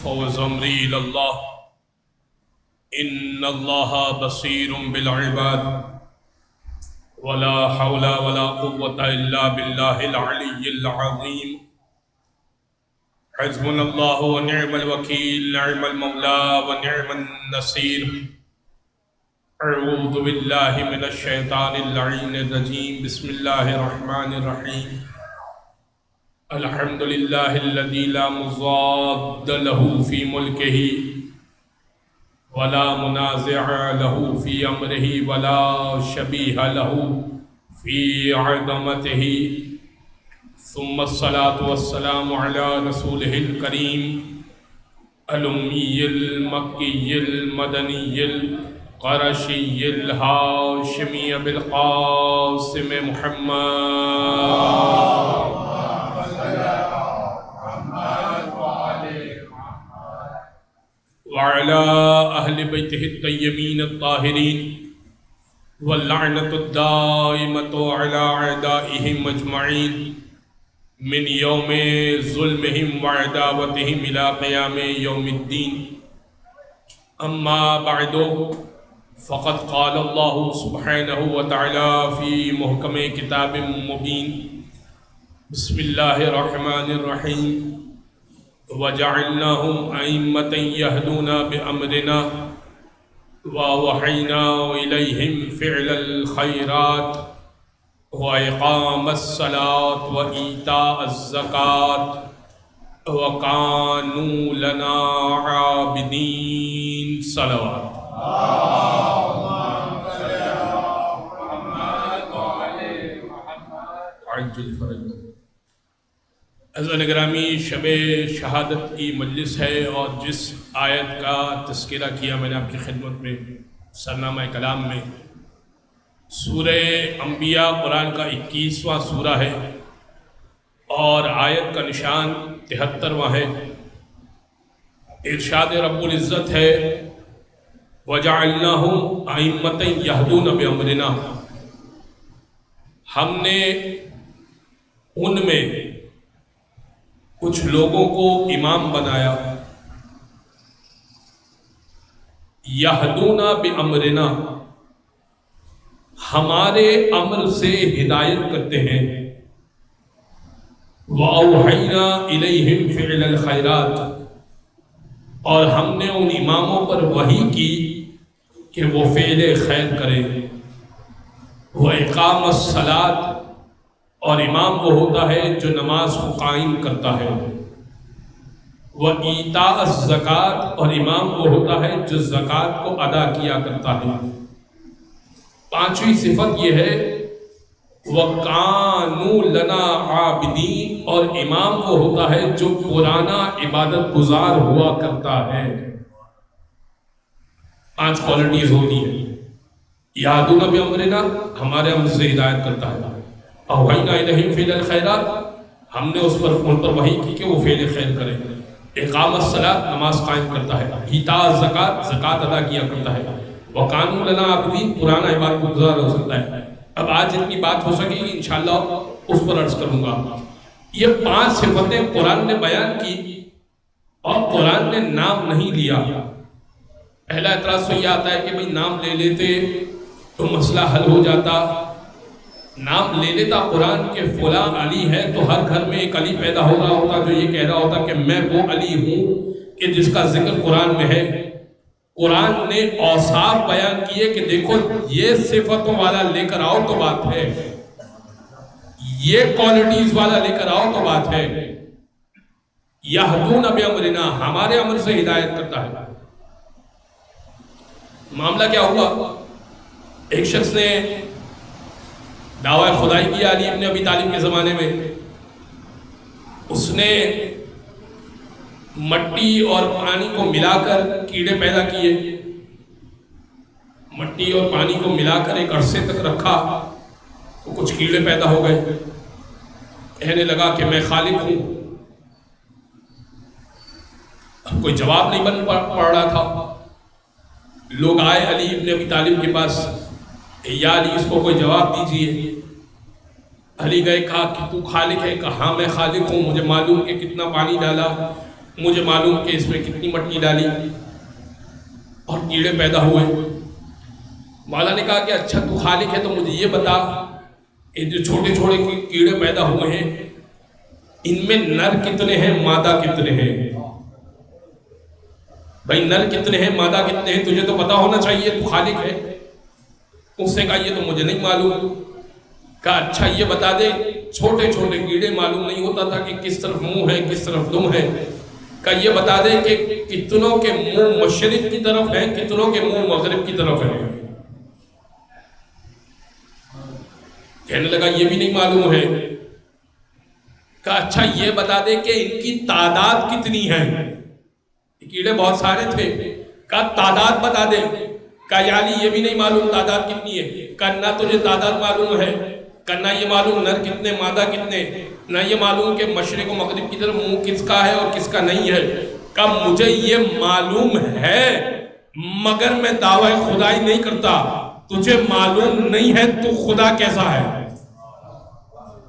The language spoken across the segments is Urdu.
فوز امری اللہ ان اللہ بصیر بالعباد ولا حول ولا قوة الا باللہ العلی العظیم حسبنا اللہ ونعم الوکیل نعم المولا ونعم النصیر اعوذ باللہ من الشیطان اللعین الرجیم بسم اللہ الرحمن الرحیم الحمد للہ الذی لا مضاد له فی ملکہ ولا منازع له في امره ولا شبيه له في عظمته ثم الصلاة والسلام على رسوله الكريم الأمي المكي المدني القرشي الهاشمي بالقاسم محمد وعلى أهل بيته الطيبين الطاهرين واللعنة الدائمة على أعدائهم أجمعين من يوم ظلمهم وعداوتهم إلى قيام يوم الدين أما بعد فقد قال الله سبحانه وتعالى في محكم كتاب مبين بسم الله الرحمن الرحيم وَجَعَلْنَاهُمْ أَئِمَّةً يَهْدُونَ بِأَمْرِنَا وَأَوْحَيْنَا إِلَيْهِمْ فِعْلَ الْخَيْرَاتِ وَإِقَامَ الصَّلَاةِ وَإِيتَاءَ الزَّكَاةِ وَكَانُوا لَنَا عَابِدِينَ صلوات عجل فرج عزیزان گرامی، شب شہادت کی مجلس ہے اور جس آیت کا تذکرہ کیا میں نے آپ کی خدمت میں سرنامہ کلام میں، سورہ انبیاء قرآن کا 21واں سورہ ہے اور آیت کا نشان 73واں ہے۔ ارشاد رب العزت ہے وَجَعَلْنَاهُمْ أَئِمَّةً يَهْدُونَ بِأَمْرِنَا، ہم نے ان میں کچھ لوگوں کو امام بنایا، یہدون بامرنا، ہمارے امر سے ہدایت کرتے ہیں، واوحینا الیہم فعل الخیرات، اور ہم نے ان اماموں پر وحی کی کہ وہ فعل خیر کریں، واقام الصلاۃ، اور امام وہ ہوتا ہے جو نماز کو قائم کرتا ہے، وَإِيتَاءَ الزَّكَاةِ، اور امام وہ ہوتا ہے جو زکوٰۃ کو ادا کیا کرتا ہے۔ پانچویں صفت یہ ہے وَكَانُوا لَنَا عَابِدِينَ، اور امام وہ ہوتا ہے جو پرانا عبادت گزار ہوا کرتا ہے۔ 5 کوالٹیز ہوتی ہیں۔ یہدون بامرنا، ہمارے امر سے ہدایت کرتا ہے، اوحینا الیہم فعل الخیرات، ہم نے ان پر وحی کی کہ وہ فعل خیر کریں، اقام الصلاۃ، نماز قائم کرتا ہے، ایتاء الزکوٰۃ، زکوٰۃ ادا کیا کرتا ہے، وَقَانُوا لَنَا عَابِدِينَ، پرانا عبادت گزار ہو سکتا ہے۔ اب آج جتنی بات ہو سکے گی انشاءاللہ اس پر عرض کروں گا۔ یہ 5 صفتیں قرآن نے بیان کی اور قرآن نے نام نہیں لیا۔ پہلا اعتراض تو یہ آتا ہے کہ بھئی نام لے لیتے تو مسئلہ حل ہو جاتا۔ نام لے لیتا قرآن کے فلاں علی ہے تو ہر گھر میں ایک علی پیدا ہو رہا ہوتا جو یہ کہہ رہا ہوتا کہ میں وہ علی ہوں کہ جس کا ذکر قرآن میں ہے۔ قرآن نے اوصاف بیان کیے کہ دیکھو یہ صفتوں والا لے کر آؤ تو بات ہے، یہ کوالٹیز والا لے کر آؤ تو بات ہے۔ یہدون بامرنا، ہمارے امر سے ہدایت کرتا ہے۔ معاملہ کیا ہوا؟ ایک شخص نے دعویٰ خدائی کیا علی ابن ابی طالب کے زمانے میں۔ اس نے مٹی اور پانی کو ملا کر کیڑے پیدا کیے، مٹی اور پانی کو ملا کر ایک عرصے تک رکھا تو کچھ کیڑے پیدا ہو گئے۔ کہنے لگا کہ میں خالق ہوں۔ اب کوئی جواب نہیں بن پڑ رہا تھا۔ لوگ آئے علی ابن ابی طالب کے پاس، یا علی اس کو کوئی جواب دیجئے۔ علی گئے، کہا کہ تو خالق ہے؟ کہا ہاں میں خالق ہوں، مجھے معلوم کہ کتنا پانی ڈالا، مجھے معلوم کہ اس میں کتنی مٹی ڈالی اور کیڑے پیدا ہوئے۔ مولا نے کہا کہ اچھا تو خالق ہے تو مجھے یہ بتا، یہ جو چھوٹے چھوٹے کیڑے پیدا ہوئے ہیں ان میں نر کتنے ہیں مادہ کتنے ہیں؟ بھائی نر کتنے ہیں مادہ کتنے ہیں تجھے تو پتا ہونا چاہیے، تو خالق ہے۔ اس نے کہا یہ تو مجھے نہیں معلوم۔ کہا اچھا یہ بتا دے، چھوٹے چھوٹے کیڑے معلوم نہیں ہوتا تھا کہ کس طرف منہ ہے کس طرف دم ہے۔ کہا یہ بتا دے کہ کتنوں کے منہ مشرق کی طرف ہیں کتنوں کے منہ مغرب کی طرف ہیں؟ کہنے لگا یہ بھی نہیں معلوم ہے۔ کہا اچھا یہ بتا دے کہ ان کی تعداد کتنی ہے؟ کیڑے بہت سارے تھے۔ کہا تعداد بتا دے۔ کہا یا علی یہ بھی نہیں معلوم تعداد کتنی ہے۔ کہا نہ تجھے تعداد معلوم ہے، کہا نہ یہ معلوم نر کتنے مادہ کتنے، نہ یہ معلوم کہ مشرق و مغرب کی طرف منہ کس کا ہے اور کس کا نہیں ہے۔ کہا مجھے یہ معلوم ہے مگر میں دعویٰ خدائی نہیں کرتا۔ تجھے معلوم نہیں ہے تو خدا کیسا ہے؟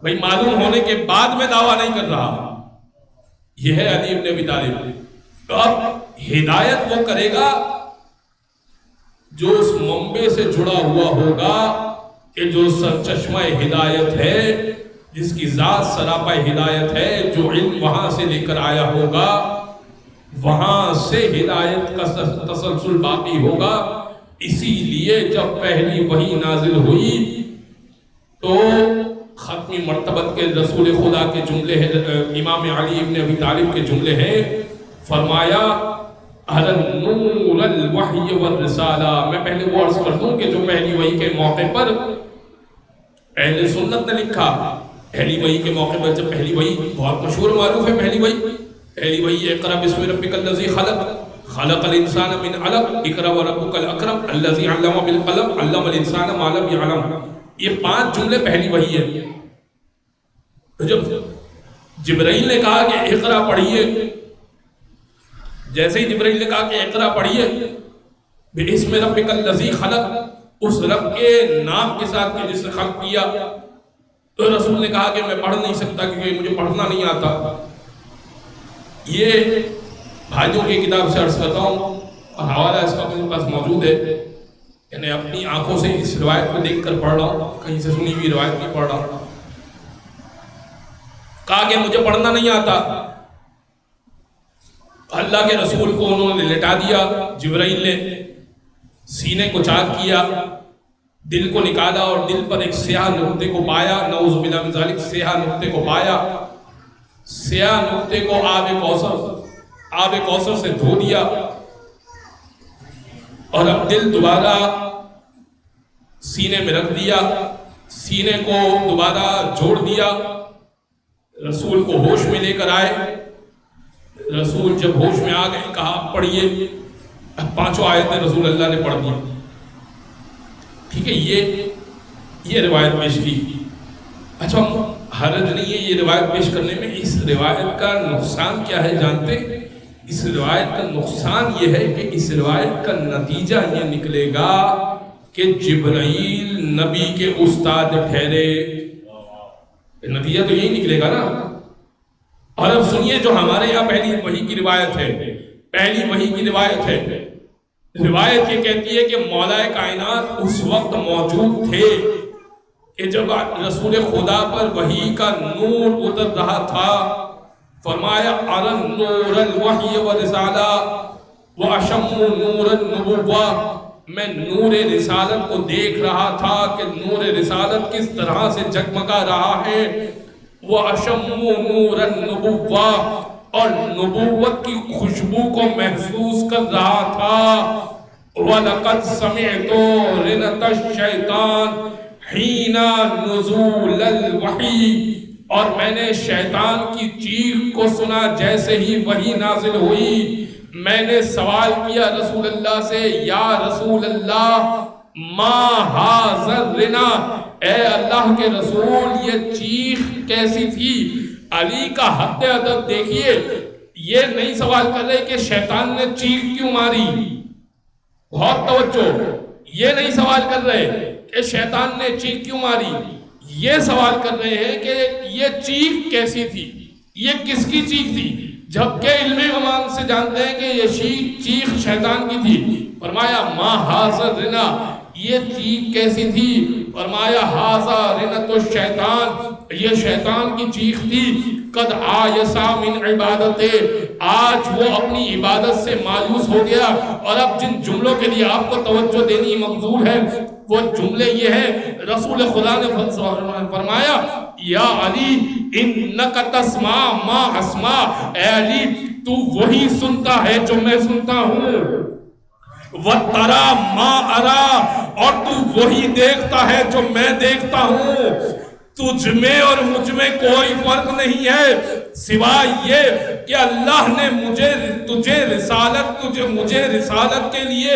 بھئی معلوم ہونے کے بعد میں دعویٰ نہیں کر رہا۔ یہ ہے علی ابن ابی طالب۔ تو اب ہدایت وہ کرے گا جو اس منبع سے جڑا ہوا ہوگا کہ جو سرچشمہ ہدایت ہے، جس کی ذات سراپا ہدایت ہے، جو علم وہاں سے لے کر آیا ہوگا، وہاں سے ہدایت کا تسلسل باقی ہوگا۔ اسی لیے جب پہلی وحی نازل ہوئی تو ختمی مرتبت کے رسول خدا کے جملے ہیں، امام علی ابن ابی طالب کے جملے ہیں، فرمایا نور الوحی والرسالہ۔ میں پہلے وہ عرض کر دوں کہ جو پہلی وحی کے موقع پر اہل سنت نے لکھا، پہلی وحی کے موقع پر جب پہلی وحی بہت مشہور معروف ہے، پہلی وحی اقرأ بسم ربک الذی خلق خلق الانسان من علق اقرأ وربک الاکرم الذی علم بالقلم علم الانسان ما لم یعلم۔ یہ 5 جملے پہلی وحی ہے۔ تو جب جبرائیل نے کہا کہ اقرأ پڑھیے، جیسے ہی جبرائیل نے کہا کہ اقرأ پڑھیے بسم ربک الذی خلق، اس رب کے نام کے ساتھ کہ جس نے خلق کیا، تو رسول نے کہا کہ میں پڑھ نہیں سکتا کیونکہ مجھے پڑھنا نہیں آتا۔ یہ بھائیوں کی کتاب سے عرض کرتا ہوں اور حوالہ اس کا میرے پاس موجود ہے، یعنی اپنی آنکھوں سے اس روایت کو دیکھ کر پڑھ رہا ہوں، کہیں سے سنی ہوئی روایت نہیں پڑھ رہا۔ کہا کہ مجھے پڑھنا نہیں آتا۔ اللہ کے رسول کو انہوں نے لٹا دیا، جبرائیل نے سینے کو چاک کیا، دل کو نکالا اور دل پر ایک سیاہ نقطے کو پایا، نعوذ باللہ من ذالک، سیاہ نقطے کو پایا، سیاہ نقطے کو آب کوثر سے دھو دیا، اور اب دل دوبارہ سینے میں رکھ دیا، سینے کو دوبارہ جوڑ دیا، رسول کو ہوش میں لے کر آئے۔ رسول جب ہوش میں آ گئے کہا پڑھیے، اب 5 آیتیں رسول اللہ نے پڑھ دی۔ ٹھیک ہے، یہ روایت پیش کی۔ اچھا حرج نہیں ہے یہ روایت پیش کرنے میں۔ اس روایت کا نقصان کیا ہے جانتے؟ اس روایت کا نقصان یہ ہے کہ اس روایت کا نتیجہ یہ نکلے گا کہ جبرائیل نبی کے استاد ٹھہرے۔ نتیجہ تو یہی نکلے گا نا۔ اور اب سنیے جو ہمارے یہاں پہلی وحی کی روایت ہے، پہلی وحی کی روایت ہے، روایت یہ کہتی ہے کہ مولا کائنات اس وقت موجود تھے کہ جب رسول خدا پر وحی کا نور اتر رہا تھا۔ فرمایا ارن نور الوحی والرسالہ واشم نور النبوہ، میں نور رسالت کو دیکھ رہا تھا کہ نور رسالت کس طرح سے جگمگا رہا ہے، واشم نور النبوہ، اور نبوت کی خوشبو کو محسوس کر رہا تھا۔ وَلَقَدْ سَمِعْتُ رِنَتَ الشَّيْطَانِ حِينَ نُزُولَ الْوَحِيِّ، اور میں نے شیطان کی چیخ کو سنا جیسے ہی وحی نازل ہوئی۔ میں نے سوال کیا رسول اللہ سے، یا رسول اللہ ما ھذا الرنا، اے اللہ کے رسول یہ چیخ کیسی تھی؟ علی کا حد ادب دیکھیے، یہ نہیں سوال کر رہے کہ شیطان نے چیخ کیوں ماری، بہت توجہ، یہ نہیں سوال کر رہے کہ شیطان نے چیخ کیوں ماری، یہ سوال کر رہے ہیں کہ یہ چیخ کیسی تھی، یہ کس کی چیخ تھی؟ جبکہ علم غمان سے جانتے ہیں کہ یہ چیخ شیطان کی تھی۔ فرمایا ما حاضر رنا، یہ چیخ کیسی تھی؟ فرمایا حاضر رنا تو شیطان، یہ شیطان کی چیخ تھی۔ قد آیسا من عبادت، آج وہ اپنی عبادت سے مایوس ہو گیا۔ اور اب جن جملوں کے لیے آپ کو توجہ دینی مقصود ہے وہ جملے یہ ہیں، رسول خدا نے فرمایا یا علی انکا تسمع ما اسمع، اے علی تو وہی سنتا ہے جو میں سنتا ہوں، وَتَرَى مَا أَرَى، اور تو وہی دیکھتا ہے جو میں دیکھتا ہوں۔ تجھ میں اور مجھ میں کوئی فرق نہیں ہے سوائے یہ کہ اللہ نے مجھے رسالت کے لیے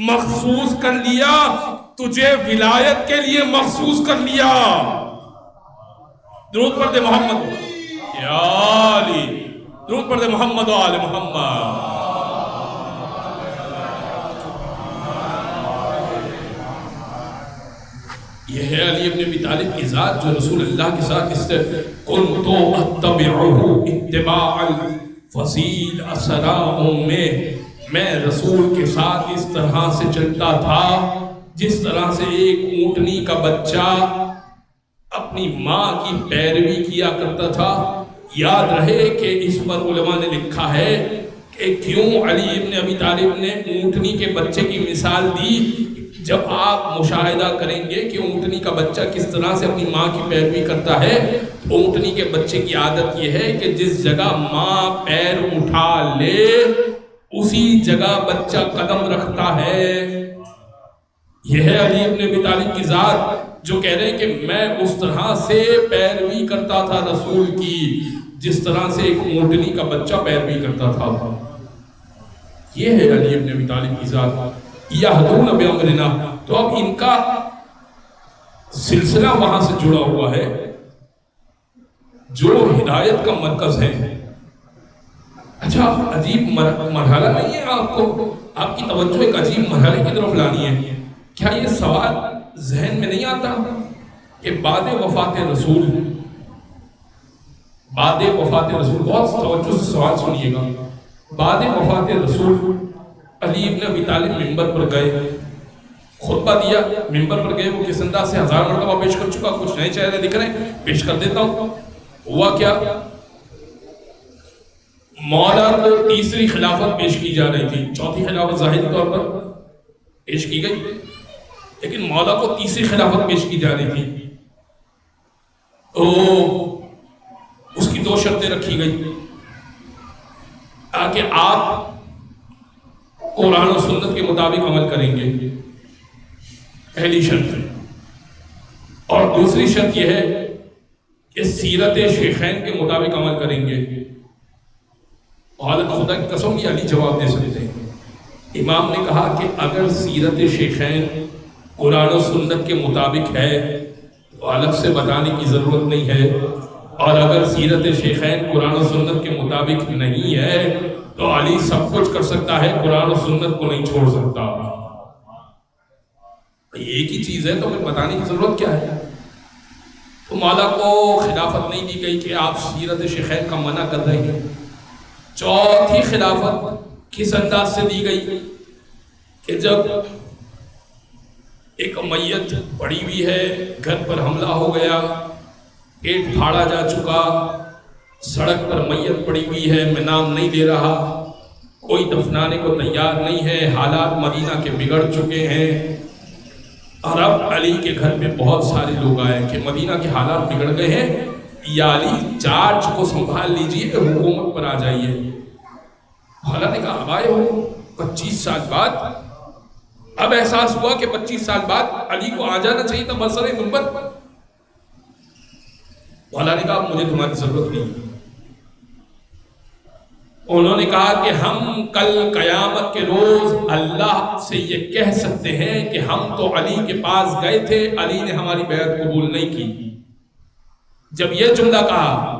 مخصوص کر لیا، تجھے ولایت کے لیے مخصوص کر لیا۔ درود پڑھ دے محمد یا علی، درود پڑھ دے محمد و آل محمد۔ یہ ہے علی ابن ابی طالب کی ذات جو رسول اللہ کے ساتھ اس سے كنت اتبعه اتباع الفصیل اسراء میں رسول کے ساتھ اس طرح سے چلتا تھا جس طرح سے ایک اونٹنی کا بچہ اپنی ماں کی پیروی کیا کرتا تھا۔ یاد رہے کہ اس پر علماء نے لکھا ہے کہ کیوں علی ابن ابی طالب نے اونٹنی کے بچے کی مثال دی۔ جب آپ مشاہدہ کریں گے کہ اونٹنی کا بچہ کس طرح سے اپنی ماں کی پیروی کرتا ہے، اونٹنی کے بچے کی عادت یہ ہے کہ جس جگہ ماں پیر اٹھا لے اسی جگہ بچہ قدم رکھتا ہے۔ یہ ہے علی ابن ابی طالب کی ذات جو کہہ رہے ہیں کہ میں اس طرح سے پیروی کرتا تھا رسول کی جس طرح سے ایک اونٹنی کا بچہ پیروی کرتا تھا۔ یہ ہے علی ابن ابی طالب کی ذات۔ یہدون بامرنا، تو اب ان کا سلسلہ وہاں سے جڑا ہوا ہے جو ہدایت کا مرکز ہے۔ اچھا عجیب مرحلہ نہیں ہے، آپ کو آپ کی توجہ ایک عجیب مرحلے کی طرف لانی ہے۔ کیا یہ سوال ذہن میں نہیں آتا کہ بعد وفات رسول، بہت توجہ سے سوال سنیے گا، بعد وفات رسول علی ابن ابی طالب منبر پر گئے، خطبہ دیا، منبر پر گئے، وہ کس انداز سے 1000 مرتبہ پیش کر چکا، کچھ نئے چہرے دکھ رہے ہیں، پیش کر دیتا ہوں۔ ہوا کیا؟ مولا کو تیسری خلافت پیش کی جا رہی تھی، چوتھی خلافت ظاہری طور پر پیش کی گئی لیکن مولا کو تیسری خلافت پیش کی جا رہی تھی۔ تو اس کی 2 شرطیں رکھی گئی کہ آپ قرآن و سنت کے مطابق عمل کریں گے، پہلی شرط، اور دوسری شرط یہ ہے کہ سیرت شیخین کے مطابق عمل کریں گے۔ حالت خدا کی قسم یہ علی جواب دے سکتے ہیں۔ امام نے کہا کہ اگر سیرت شیخین قرآن و سنت کے مطابق ہے تو الگ سے بتانے کی ضرورت نہیں ہے، اور اگر سیرت شیخین قرآن و سنت کے مطابق نہیں ہے تو علی سب کچھ کر سکتا ہے، قرآن و سنت کو نہیں چھوڑ سکتا۔ ایک ہی چیز ہے تو پھر بتانے کی ضرورت کیا ہے؟ تو مولا کو خلافت نہیں دی گئی کہ آپ سیرت شیخین کا منع کر رہے ہیں۔ چوتھی خلافت کس انداز سے دی گئی کہ جب ایک میت پڑی ہوئی ہے، گھر پر حملہ ہو گیا، پیٹ پھاڑا جا چکا، سڑک پر میت پڑی ہوئی ہے، میں نام نہیں لے رہا، کوئی دفنانے کو تیار نہیں ہے، حالات مدینہ کے بگڑ چکے ہیں، اور اب علی کے گھر میں بہت سارے لوگ آئے کہ مدینہ کے حالات بگڑ گئے ہیں، یا علی چارج کو سنبھال لیجئے، حکومت پر آ جائیے۔ مولا نے کہا اب آئے ہو 25 سال بعد، اب احساس ہوا کہ 25 سال بعد علی کو آ جانا چاہیے تھا برسر منبر۔ مولا نے کہا مجھے تمہاری ضرورت نہیں۔ انہوں نے کہا کہ ہم کل قیامت کے روز اللہ سے یہ کہہ سکتے ہیں کہ ہم تو علی کے پاس گئے تھے، علی نے ہماری بیعت قبول نہیں کی۔ جب یہ جملہ کہا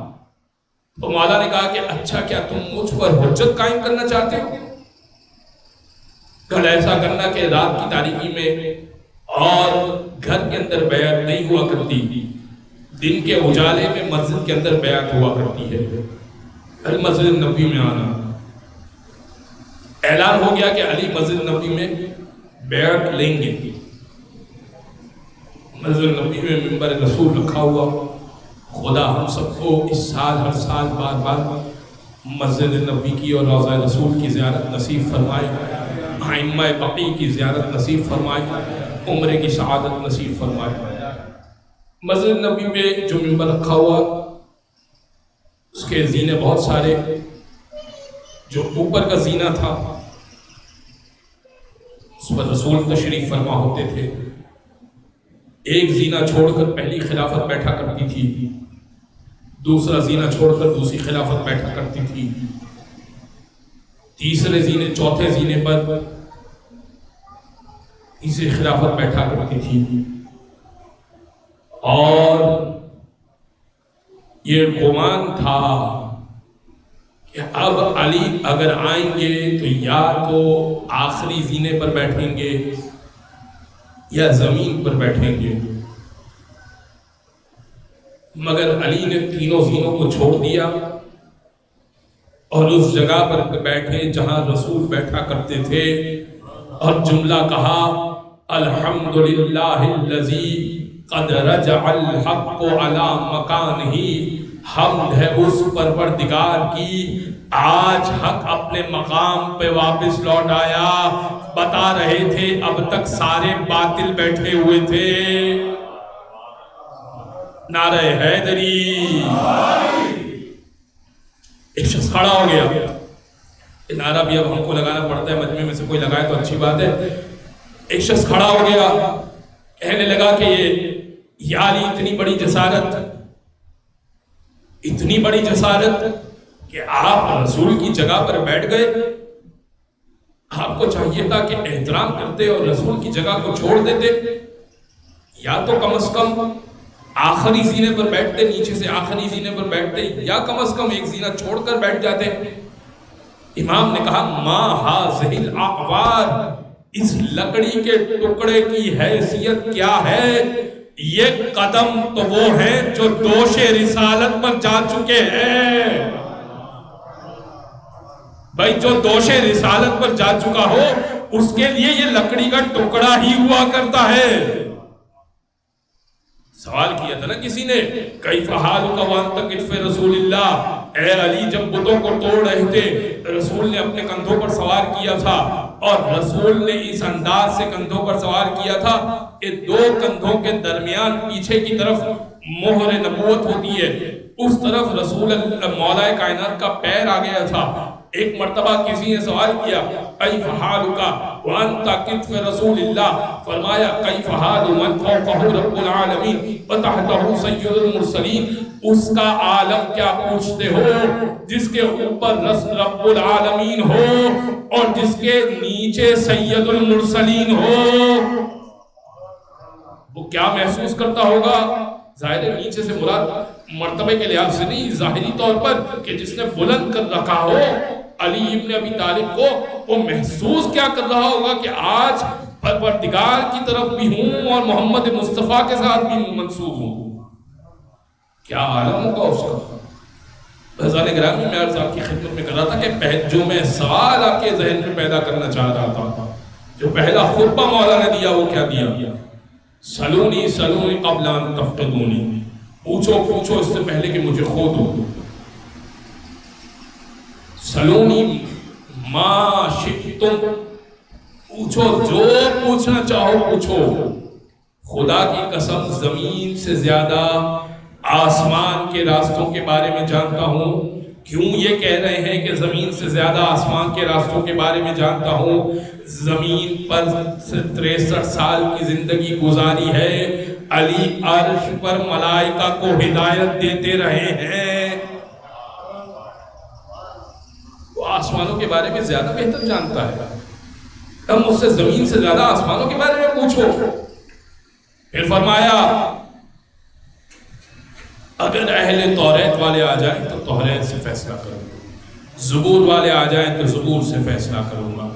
تو مولا نے کہا کہ اچھا کیا تم مجھ پر حجت قائم کرنا چاہتے ہو؟ کل ایسا کرنا کہ رات کی تاریکی میں اور گھر کے اندر بیعت نہیں ہوا کرتی، دن کے اجالے میں مسجد کے اندر بیعت ہوا کرتی ہے۔ مسجد نبوی میں آنا. اعلان ہو گیا کہ علی مسجد نبوی میں بیعت لیں گے. مسجد نبوی میں منبر رسول رکھا ہوا. خدا ہم سب کو اس سال ہر سال بار بار مسجد نبوی کی اور روضہ رسول کی زیارت نصیب فرمائے. ائمہ بقیع کی زیارت نصیب فرمائے. عمرے کی سعادت نصیب فرمائے. مسجد نبوی میں جو منبر رکھا ہوا اس کے زینے بہت سارے. جو اوپر کا زینہ تھا اس پر رسول تشریف فرما ہوتے تھے. ایک زینہ چھوڑ کر پہلی خلافت بیٹھا کرتی تھی, دوسرا زینہ چھوڑ کر دوسری خلافت بیٹھا کرتی تھی, تیسرے زینے چوتھے زینے پر تیسری خلافت بیٹھا کرتی تھی. اور یہ گمان تھا کہ اب علی اگر آئیں گے تو یا تو آخری زینے پر بیٹھیں گے یا زمین پر بیٹھیں گے. مگر علی نے تینوں زینوں کو چھوڑ دیا اور اس جگہ پر بیٹھے جہاں رسول بیٹھا کرتے تھے اور جملہ کہا الحمدللہ الذی قد رجع الحق علی مکانہ. حمد ہے اس پروردگار کی آج حق اپنے مقام پہ واپس لوٹ آیا. بتا رہے تھے اب تک سارے باطل بیٹھے ہوئے تھے. نعرہ حیدری. ایک شخص کھڑا ہو گیا. یہ نعرہ بھی اب ہم کو لگانا پڑتا ہے, مجمع میں سے کوئی لگائے تو اچھی بات ہے. ایک شخص کھڑا ہو گیا, کہنے لگا کہ یہ علی اتنی بڑی جسارت, اتنی بڑی جسارت کہ آپ رسول کی جگہ پر بیٹھ گئے. آپ کو چاہیے تھا کہ احترام کرتے اور رسول کی جگہ کو چھوڑ دیتے, یا تو کم از کم آخری زینے پر بیٹھتے, نیچے سے آخری زینے پر بیٹھتے, یا کم از کم ایک زینہ چھوڑ کر بیٹھ جاتے. امام نے کہا ما ہذہ الاعوار, اس لکڑی کے ٹکڑے کی حیثیت کیا ہے؟ یہ قدم تو وہ ہیں جو دوش رسالت پر جا چکے ہیں. بھائی جو دوش رسالت پر جا چکا ہو اس کے لیے یہ لکڑی کا ٹکڑا ہی ہوا کرتا ہے. سوال کیا تھا نا کسی نے, کیف حالک وانت کتف رسول اللہ, اے علی جب بتوں کو توڑ رہے تھے رسول نے اپنے کندھوں پر سوار کیا تھا, اور رسول نے اس انداز سے کندھوں پر سوار کیا تھا کہ دو کندھوں کے درمیان پیچھے کی طرف مہر نبوت ہوتی ہے, اس طرف رسول مولا کائنات کا پیر آ گیا تھا. ایک مرتبہ کسی نے سوال کیا کیف حالک وانت کتف رسول اللہ, فرمایا کیف حال من فوقہ رب العالمین وتحتہ سید المرسلین. اس کا عالم کیا پوچھتے ہو جس کے اوپر رب العالمین ہو اور جس کے نیچے سید المرسلین ہو. وہ کیا محسوس کرتا ہوگا؟ ظاہر نیچے سے مراد مرتبے کے لحاظ سے نہیں, ظاہری طور پر کہ جس نے بلند کر رکھا ہو علی ابن ابی طالب کو, وہ محسوس کیا کر رہا ہوگا کہ آج پروردگار کی طرف بھی ہوں اور محمد مصطفیٰ کے ساتھ بھی منسوب ہوں. کیا عالم ہوگا اس کا؟ بھزان گرامی میں عرض آپ کی خدمت میں کر رہا تھا کہ جو میں سوال آپ کے ذہن میں پیدا کرنا چاہ رہا تھا, جو پہلا خطبہ مولا نے دیا وہ کیا دیا؟ سلونی سلونی قبل ان تفقدونی, پوچھو پوچھو اس سے پہلے کہ مجھے کھو دو. سلونی ما شئتم, پوچھو جو پوچھنا چاہو پوچھو. خدا کی قسم زمین سے زیادہ آسمان کے راستوں کے بارے میں جانتا ہوں. کیوں یہ کہہ رہے ہیں کہ زمین سے زیادہ آسمان کے راستوں کے بارے میں جانتا ہوں؟ زمین پر 63 سال کی زندگی گزاری ہے, علی عرش پر ملائکہ کو ہدایت دیتے رہے ہیں. وہ آسمانوں کے بارے میں زیادہ بہتر جانتا ہے. اب مجھ سے زمین سے زیادہ آسمانوں کے بارے میں پوچھو. پھر فرمایا اگر اہل توریت والے آ جائیں تو توریت سے فیصلہ کروں گا, زبور والے آ جائیں تو زبور سے فیصلہ کروں گا,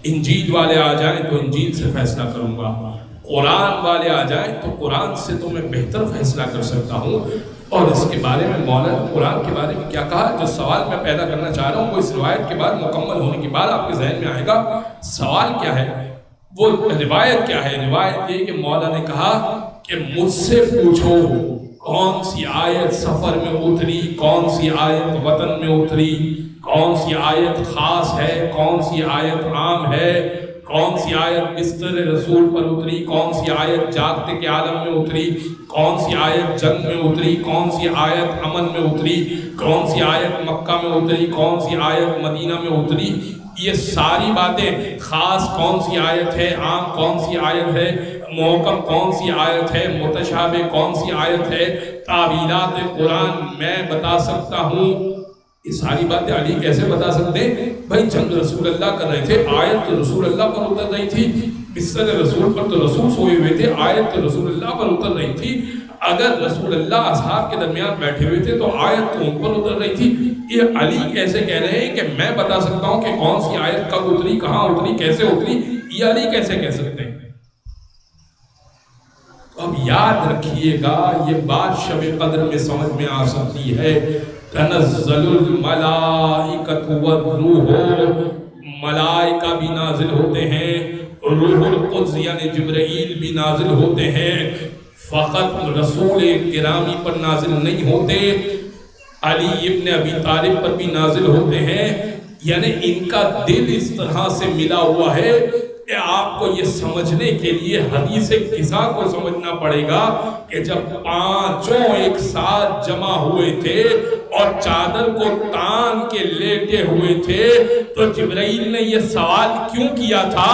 انجیل والے آ جائیں تو انجیل سے فیصلہ کروں گا, قرآن والے آ جائیں تو قرآن سے تو میں بہتر فیصلہ کر سکتا ہوں, اور اس کے بارے میں مولانا قرآن کے بارے میں کیا کہا؟ جو سوال میں پیدا کرنا چاہ رہا ہوں وہ اس روایت کے بعد مکمل ہونے کے بعد آپ کے ذہن میں آئے گا۔ سوال کیا ہے؟ وہ روایت کیا ہے؟ روایت یہ کہ مولا نے کہا کہ مجھ سے پوچھو کون سی آیت سفر میں اتری، کون سی آیت وطن میں اتری، کون سی آیت خاص ہے، کون سی آیت عام ہے، کون سی آیت بستر رسول پر اتری، کون سی آیت جاگتے کے عالم میں اتری، کون سی آیت جنگ میں اتری، کون سی آیت امن میں اتری، کون سی آیت مکہ میں اتری، کون سی آیت مدینہ میں اتری۔ یہ ساری باتیں، خاص کون سی آیت ہے، عام کون سی آیت ہے، محکم کون سی آیت ہے، متشابہ کون سی آیت ہے، تعویلات قرآن میں بتا سکتا ہوں۔ یہ ساری باتیں علی کیسے بتا سکتے ہیں؟ بھائی جنگ رسول اللہ کر رہے تھے، آیت تو رسول اللہ پر اتر رہی تھی، بستر رسول پر تو رسول سوئے ہوئے تھے، آیت تو رسول اللہ پر اتر رہی تھی۔ اگر رسول اللہ اصحاب کے درمیان بیٹھے ہوئے تھے تو آیت تو ان پر اتر رہی تھی۔ یہ علی کیسے کہہ رہے ہیں کہ میں بتا سکتا ہوں کہ کون سی آیت کب اتری، کہاں اتری، کیسے اتری؟ یہ علی کیسے کہہ سکتے ہیں؟ اب یاد رکھیے گا یہ بات شب قدر میں سمجھ میں آ سکتی ہے۔ تنزل الملائکۃ والروح، ملائکہ بھی نازل ہوتے ہیں، روح القدس یعنی جبرائیل بھی نازل ہوتے ہیں، فقط رسول گرامی پر نازل نہیں ہوتے، علی ابن ابی طالب پر بھی نازل ہوتے ہیں۔ یعنی ان کا دل اس طرح سے ملا ہوا ہے کہ آپ کو یہ سمجھنے کے لیے حدیث قصہ کو سمجھنا پڑے گا کہ جب پانچوں ایک ساتھ جمع ہوئے تھے اور چادر کو تان کے لیٹے ہوئے تھے تو جبرائیل نے یہ سوال کیوں کیا تھا؟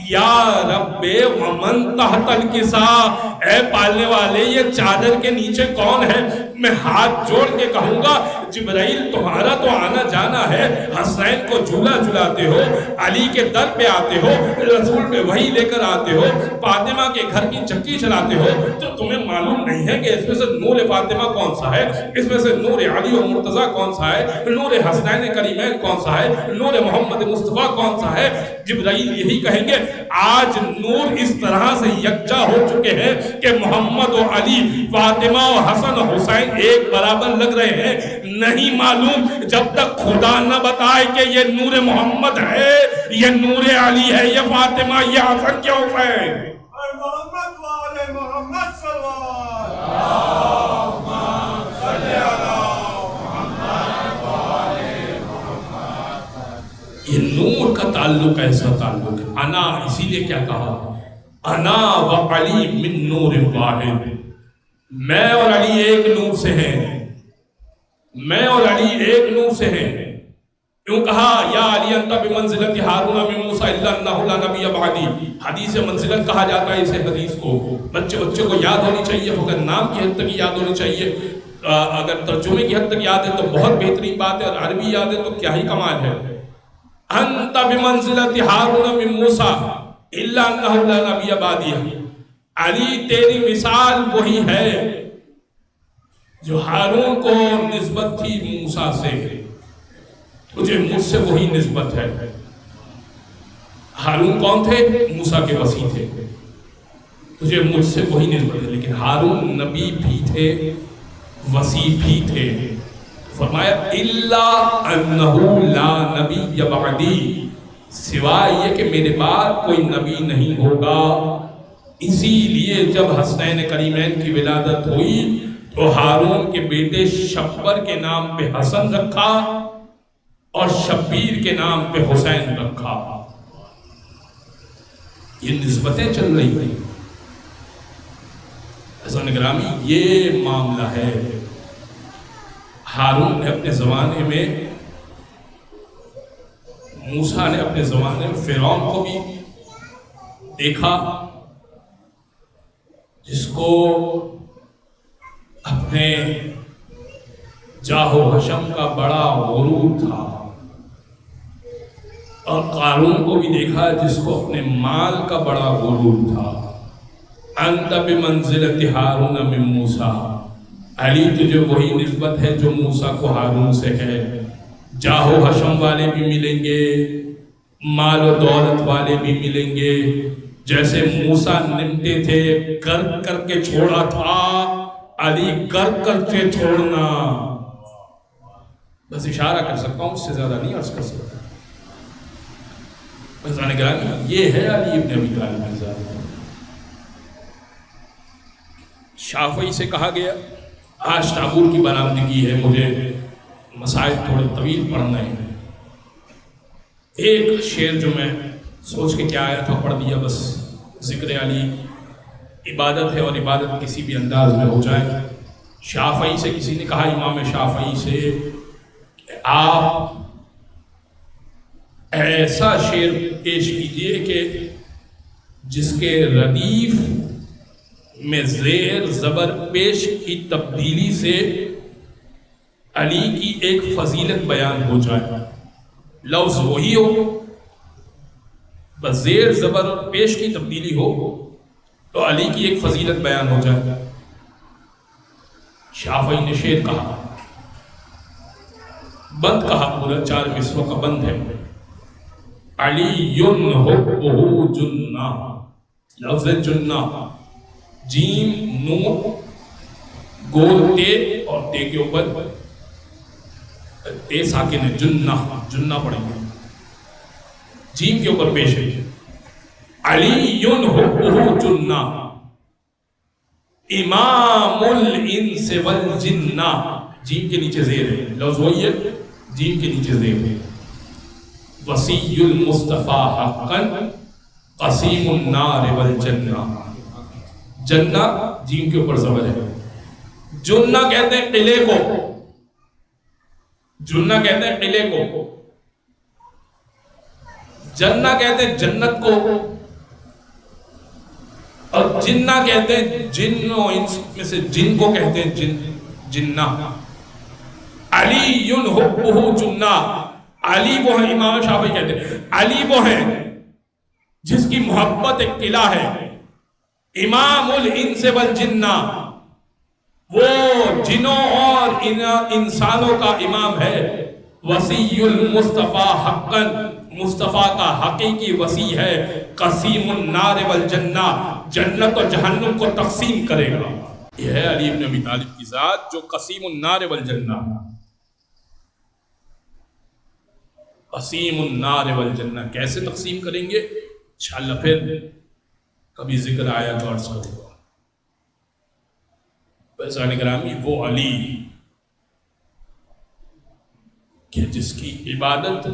یا رب ومن تحت الکساء، اے پالنے والے یہ چادر کے نیچے کون ہے؟ میں ہاتھ جوڑ کے کہوں گا جبرائیل تمہارا تو آنا جانا ہے، حسین کو جھولا جھلاتے ہو، علی کے در پہ آتے ہو، رسول پہ وحی لے کر آتے ہو، فاطمہ کے گھر کی چکی چلاتے ہو، تو تمہیں معلوم نہیں ہے کہ اس میں سے نور فاطمہ کون سا ہے، اس میں سے نور علی و مرتضیٰ کون سا ہے، نور حسنین کریمین کون سا ہے، نور محمد مصطفیٰ کون سا ہے؟ جبرائیل یہی کہیں گے آج نور اس طرح سے یکجا ہو چکے ہیں کہ محمد و علی، فاطمہ و حسن و حسین ایک برابر لگ رہے ہیں۔ نہیں معلوم جب تک خدا نہ بتائے کہ یہ نور محمد ہے، یہ نور علی ہے، یہ فاطمہ، یہ حسن، کیا حسین۔ محمد والے محمد صلی اللہ علیہ وسلم۔ یہ نور کا تعلق ایسا تعلق ہے۔ انا، اسی لیے کیا کہا؟ انا و علی من نور واحد، میں اور علی ایک نور سے ہیں، میں اور علی ایک نور سے ہیں۔ کیوں کہا یا علی انت بمنزلت ہارون من موسیٰ الا انہ لا نبی بعدی؟ حدیث منزلت کہا جاتا ہے اسے حدیث کو۔ بچے کو یاد ہونی چاہیے، فقط نام کی حد تک یاد ہونی چاہیے، اگر ترجمے کی حد تک یاد ہے تو بہت بہترین بات ہے، اور عربی یاد ہے تو کیا ہی کمال ہے۔ انت بمنزلت ہارون من موسیٰ الا انہ لا نبی بعدی، علی تیری مثال وہی ہے جو ہارون کو نسبت تھی موسیٰ سے، تجھے مجھ سے وہی نسبت ہے۔ ہارون کون تھے؟ موسیٰ کے وسیع تھے، تجھے مجھ سے وہی نسبت ہے۔ لیکن ہارون نبی بھی تھے، وسیع بھی تھے۔ فرمایا الا انہ لا نبی بعدی، سوائے یہ کہ میرے بعد کوئی نبی نہیں ہوگا۔ اسی لیے جب حسنین کریمین کی ولادت ہوئی تو ہارون کے بیٹے شبر کے نام پہ حسن رکھا اور شبیر کے نام پہ حسین رکھا۔ یہ نسبتیں چل رہی ہیں۔ حسن گرامی یہ معاملہ ہے۔ ہارون نے اپنے زمانے میں، موسیٰ نے اپنے زمانے میں فرعون کو بھی دیکھا جس کو اپنے جاہ و حشم کا بڑا غرور تھا، اور قارون کو بھی دیکھا جس کو اپنے مال کا بڑا غرور تھا۔ انت بمنزلت ہارون من موسیٰ، علی تجھے وہی نسبت ہے جو موسیٰ کو ہارون سے ہے۔ جاہ و حشم والے بھی ملیں گے، مال و دولت والے بھی ملیں گے۔ جیسے موسیٰ نمٹے تھے، کر کے چھوڑا تھا، علی کر کے چھوڑنا. بس اشارہ کر سکتا ہوں، اس سے زیادہ نہیں عرض کر سکتا. بزرگان گرامی، یہ ہے علی ابن ابی طالب کی ذات. شافعی سے کہا گیا آج تابور کی برآمدگی ہے، مجھے مسائل تھوڑے طویل پڑھنے ہیں. ایک شعر جو میں سوچ کے کیا آیا تھا پڑھ دیا بس. ذکر علی عبادت ہے، اور عبادت کسی بھی انداز میں ہو جائے. شافعی سے کسی نے کہا، امام شافعی سے، کہ آپ ایسا شعر پیش کیجئے کہ جس کے ردیف میں زیر زبر پیش کی تبدیلی سے علی کی ایک فضیلت بیان ہو جائے. لفظ وہی ہو، بس زیر زبر اور پیش کی تبدیلی ہو تو علی کی ایک فضیلت بیان ہو جائے. شافعی نے شعر کہا، بند کہا، پورا 4 مصروں کا بند ہے. علی حبہ جنہ، لفظ جنہ، جیم نون گول تے اور تے کے اوپر تے ساکن ہے، جنہ پڑھیں گے، جیم کے اوپر پیش ہے. علی حبہ جنہ امام الانس والجنہ، جیم کے نیچے زیر ہے، لفظ وہی ہے، جیم کے نیچے زیر ہے. وصی المصطفیٰ حقا قسیم النار والجنہ، جنہ جیم کے اوپر زبر ہے. جنہ کہتے ہیں قلعے کو، جنہ کہتے ہیں قلعے کو، جنہ کہتے ہیں جنت کو، اور جنہ کہتے ہیں جن و انس میں سے جن کو کہتے ہیں جنہ. علی حبہ جنہ، علی وہ ہیں، امام شافعی کہتے ہیں علی وہ ہیں جس کی محبت ایک قلعہ ہے. امام الانس والجنہ، وہ جنوں اور انسانوں کا امام ہے. وصی المصطفیٰ حقا، مصطفیٰ کا حقیقی وصی ہے. قسیم النار والجنہ، جنت و جہنم کو تقسیم کرے گا. یہ ہے علی ابن ابی طالب کی ذات جو قسیم النار والجنہ. قسیم النار والجنہ کیسے تقسیم کریں گے انشاءاللہ پھر کبھی ذکر آیا تو عرض کروں گا. بزرگان گرامی، وہ علی کہ جس کی عبادت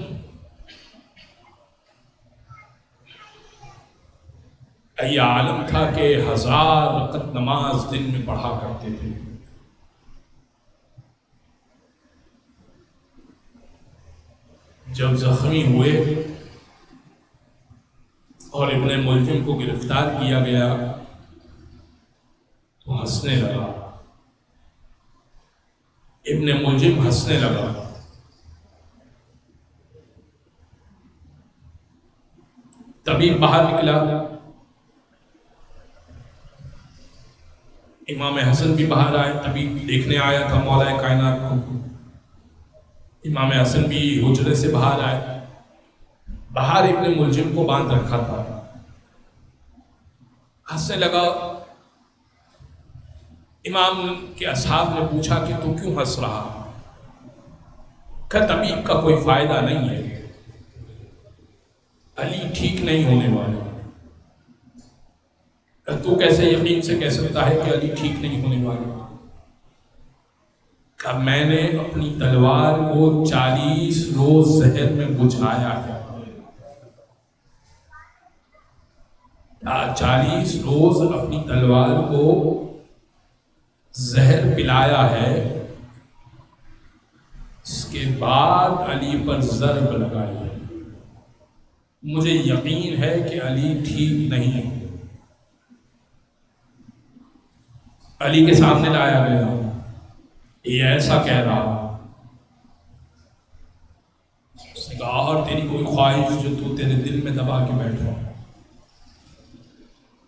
یہ عالم تھا کہ 1000 رکعت نماز دن میں پڑھا کرتے تھے. جب زخمی ہوئے اور ابن ملجم کو گرفتار کیا گیا تو ہنسنے لگا. ابن ملجم ہنسنے لگا. طبیب باہر نکلا، امام حسن بھی باہر آئے، طبیب دیکھنے آیا تھا مولا کائنات کو. امام حسن بھی حجرے سے باہر آئے. باہر ابن ملجم کو باندھ رکھا تھا. ہنسنے لگا. امام کے اصحاب نے پوچھا کہ تو کیوں ہنس رہا؟ کہ طبیب کا کوئی فائدہ نہیں ہے، علی ٹھیک نہیں ہونے والا. تو کیسے یقین سے کہہ سکتا ہے کہ علی ٹھیک نہیں ہونے والا؟ کہ میں نے اپنی تلوار کو 40 روز زہر میں بجھایا ہے. 40 روز اپنی تلوار کو زہر پلایا ہے، اس کے بعد علی پر ضرب لگائی ہے. مجھے یقین ہے کہ علی ٹھیک نہیں ہے. علی کے سامنے لایا گیا، یہ ایسا کہہ رہا. اس نے کہا اور تیری کوئی خواہش جو تو تیرے دل میں دبا کے بیٹھا؟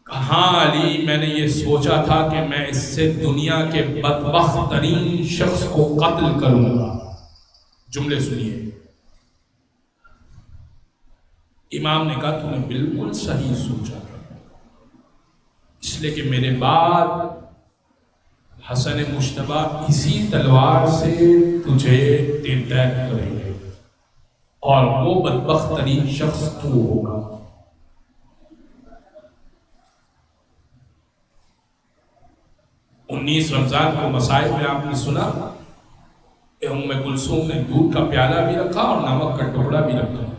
کہاں علی، میں نے یہ سوچا تھا کہ میں اس سے دنیا کے بدبخت ترین شخص کو قتل کروں گا. جملے سنیے. امام نے کہا تو نے بالکل صحیح سوچا، اس لیے کہ میرے بعد حسن مشتبہ اسی تلوار سے تجھے تیرک کریں گے اور وہ بدبخت ترین شخص تو ہوگا۔ 19 رمضان کو مسائل میں آپ نے سنا کہ ام کلثوم نے دودھ کا پیالہ بھی رکھا اور نمک کا ٹکڑا بھی رکھا۔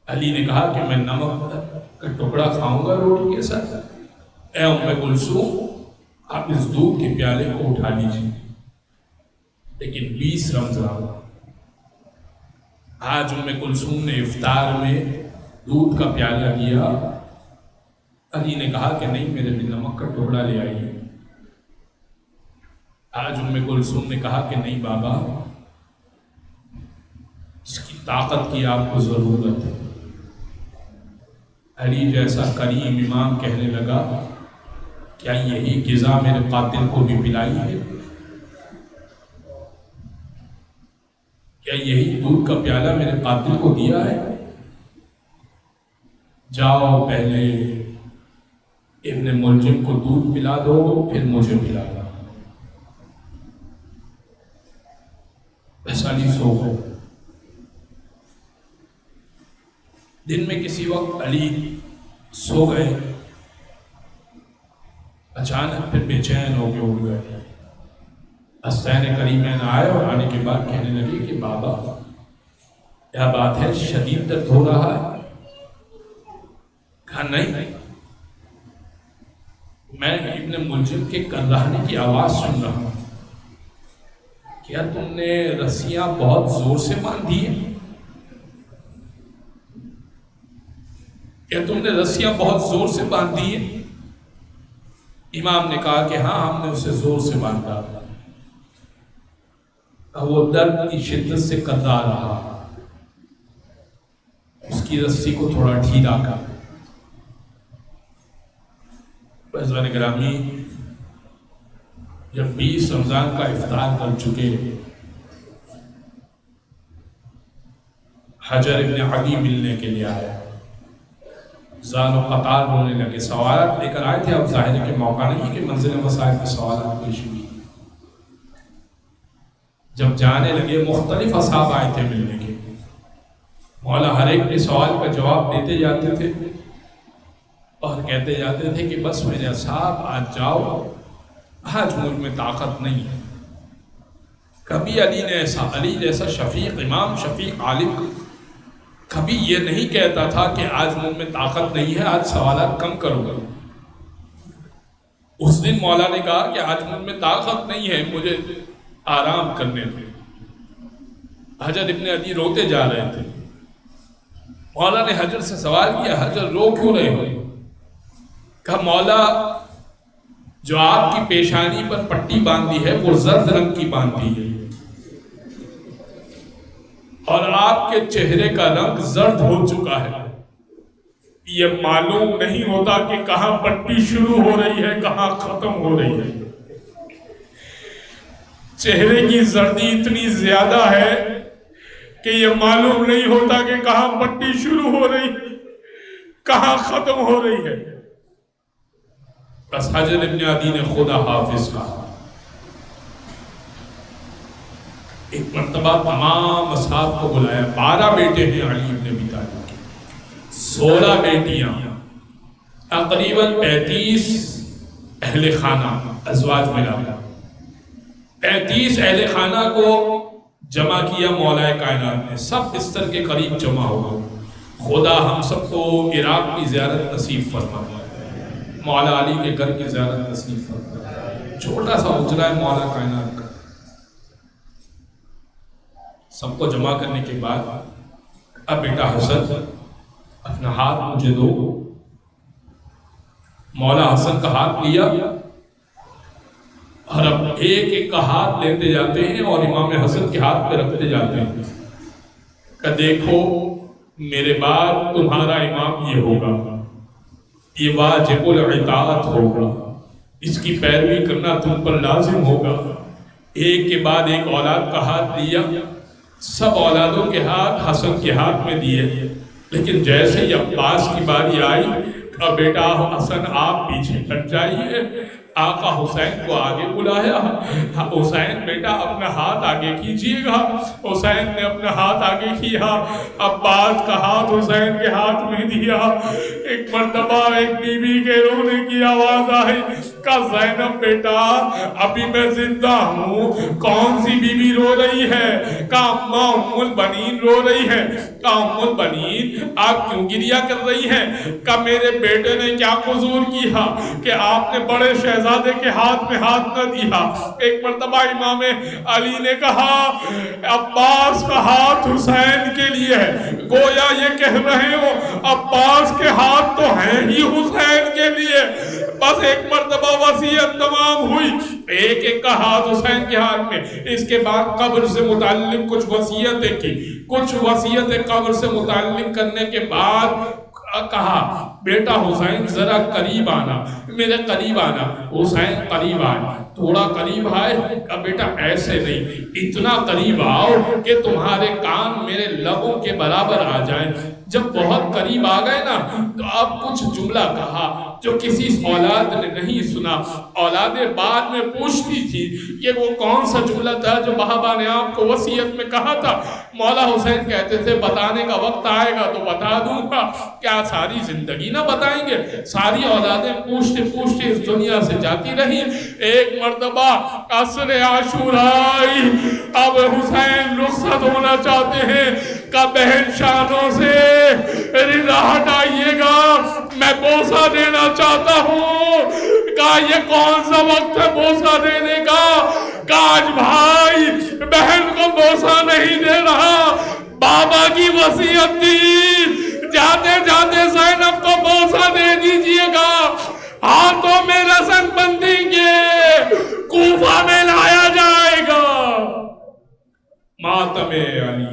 علی نے کہا کہ میں نمک کا ٹکڑا کھاؤں گا روٹی کے ساتھ، اے ام کلثوم آپ اس دودھ کے پیالے کو اٹھا لیجیے۔ لیکن 20 رمضان آج ام کلثوم نے افطار میں دودھ کا پیالہ لیا، علی نے کہا کہ نہیں میرے لیے نمک کا ٹکڑا لے آئیے۔ آج ام کلثوم نے کہا کہ نہیں بابا، اس کی طاقت کی آپ کو ضرورت ہے۔ علی جیسا کریم امام کہنے لگا کیا یہی غذا میرے قاتل کو بھی پلائی ہے؟ کیا یہی دودھ کا پیالہ میرے قاتل کو دیا ہے؟ جاؤ پہلے ابن ملجم کو دودھ پلا دو پھر مجھے پلا دو۔ بس علی سو گئے۔ دن میں کسی وقت علی سو گئے، اچانک پھر بے چین ہو کے اٹھ گئے۔ حسین کریمین آئے اور آنے کے بعد کہنے لگے کہ بابا کیا بات ہے، شدید درد ہو رہا ہے؟ کہا نہیں، میں ابن ملجم کے کرلانے کی آواز سن رہا ہوں۔ کیا تم نے رسیاں بہت زور سے باندھ دی ہیں؟ کیا تم نے رسیاں بہت زور سے باندھ دی ہیں؟ امام نے کہا کہ ہاں ہم نے اسے زور سے باندھا۔ وہ درد کی شدت سے کرلا رہا، اس کی رسی کو تھوڑا ڈھیلا کر۔ بزرگ گرامی، جب 20 رمضان کا افطار کر چکے، حجر ابن علی ملنے کے لیے آیا، زان و قطار ہونے لگے، سوالات لے کر آئے تھے۔ اب ظاہر ہے کہ موقع نہیں کہ منزل مسائل کے سوالات پیش ہوئی۔ جب جانے لگے مختلف اصحاب آئے تھے ملنے کے، مولا ہر ایک کے سوال کا جواب دیتے جاتے تھے اور کہتے جاتے تھے کہ بس میرے اصحاب آج جاؤ، آج مجھ میں طاقت نہیں ہے۔ کبھی علی جیسا شفیق امام، شفیق عالم کبھی یہ نہیں کہتا تھا کہ آج مجھ میں طاقت نہیں ہے، آج سوالات کم کرو گا۔ اس دن مولا نے کہا کہ آج مجھ میں طاقت نہیں ہے، مجھے آرام کرنے دو۔ حجر ابن علی روتے جا رہے تھے۔ مولا نے حجر سے سوال کیا، حجر رو کیوں رہے ہو؟ کہا مولا جو آپ کی پیشانی پر پٹی باندھی ہے وہ زرد رنگ کی باندھی ہے، اور آپ کے چہرے کا رنگ زرد ہو چکا ہے، یہ معلوم نہیں ہوتا کہ کہاں پٹی شروع ہو رہی ہے کہاں ختم ہو رہی ہے۔ چہرے کی زردی اتنی زیادہ ہے کہ یہ معلوم نہیں ہوتا کہ کہاں پٹی شروع ہو رہی کہاں ختم ہو رہی ہے۔ بس حجر ابن علی نے خدا حافظ کہا۔ ایک مرتبہ تمام اصحاب کو بلایا، 12 بیٹے ہیں علی ابن ابی طالب کے، 16 بیٹیاں، تقریباً 35 اہل خانہ، ازواج ملا کر 35 اہل خانہ کو جمع کیا مولا کائنات نے، سب بستر کے قریب جمع ہو گئے۔ خدا ہم سب کو عراق کی زیارت نصیب فرمائے، مولا علی کے گھر کی زیارت نصیب فرمائے۔ چھوٹا سا حجرہ ہے مولا کائنات کا۔ سب کو جمع کرنے کے بعد اب بیٹا حسن اپنا ہاتھ مجھے دو۔ مولا حسن کا ہاتھ لیا اور اب ایک ایک کا ہاتھ لیتے جاتے ہیں اور امام حسن کے ہاتھ پہ رکھتے جاتے ہیں کہ دیکھو میرے بعد تمہارا امام یہ ہوگا، یہ واجب العطاعت ہوگا، اس کی پیروی کرنا تم پر لازم ہوگا۔ ایک کے بعد ایک اولاد کا ہاتھ لیا، سب اولادوں کے ہاتھ حسن کے ہاتھ میں دیے، لیکن جیسے ہی عباس کی باری آئی کہ بیٹا حسن آپ پیچھے ہٹ جائیے، آقا حسین کو آگے بلایا. حسین بیٹا اپنا ہاتھ آگے کیجئے گا. حسین نے اپنا ہاتھ آگے کیا. عباس کا ہاتھ حسین کے ہاتھ میں دیا. ایک مرتبہ ایک بی بی کے رونے کی آواز آئی. کہا زینب بیٹا ابھی میں زندہ ہوں. کون سی بی بی رو رہی ہے؟ کہا اماں ام البنین رو رہی ہے. کہا ام البنین آپ کیوں گریہ کر رہی ہیں؟ کہا میرے بیٹے نے کیا قصور کیا کہ آپ نے بڑے شہزادے کے ہاتھ میں ہاتھ نہ دیا. ایک مرتبہ امام علی نے کہا عباس کا ہاتھ حسین کے لیے ہے. گویا یہ کہہ رہے ہو عباس کے ہاتھ تو ہیں ہی حسین کے لیے. بس ایک مرتبہ وصیت تمام ہوئی. ایک ایک کا ہاتھ حسین کے ہاتھ میں. اس کے بعد قبر سے متعلق کچھ وصیتیں کی. کچھ وصیتیں قبر سے متعلق کرنے کے بعد کہا بیٹا حسین ذرا قریب آنا, میرے قریب آنا. حسین قریب آئے, تھوڑا قریب آئے. کہا بیٹا ایسے نہیں, اتنا قریب آؤ کہ تمہارے کان میرے لبوں کے برابر آ جائیں. جب بہت قریب آ گئے نا تو اب کچھ جملہ کہا جو کسی اولاد نے نہیں سنا. اولادیں بعد میں پوچھتی تھی یہ وہ کون سا جملہ تھا جو بابا نے آپ کو وصیت میں کہا تھا. مولا حسین کہتے تھے بتانے کا وقت آئے گا تو بتا دوں گا. کیا ساری زندگی نہ بتائیں گے؟ ساری اولادیں پوچھتے پوچھتے اس دنیا سے جاتی رہی. ایک مرتبہ عصر عاشورائی, اب حسین رخصت ہونا چاہتے ہیں. کا بہن شانوں سے رضا ہٹائیے گا, میں بوسہ دینا چاہتا ہوں. کہا یہ کون سا وقت ہے بوسہ دینے کا؟ آج بھائی بہن کو بوسہ نہیں دے رہا, بابا کی وصیت تھی جاتے جاتے زینب کو بوسہ دے دیجئے گا, ہاتھوں میں رسن بندھیں گے, کوفہ میں لایا جائے گا. ماتم علی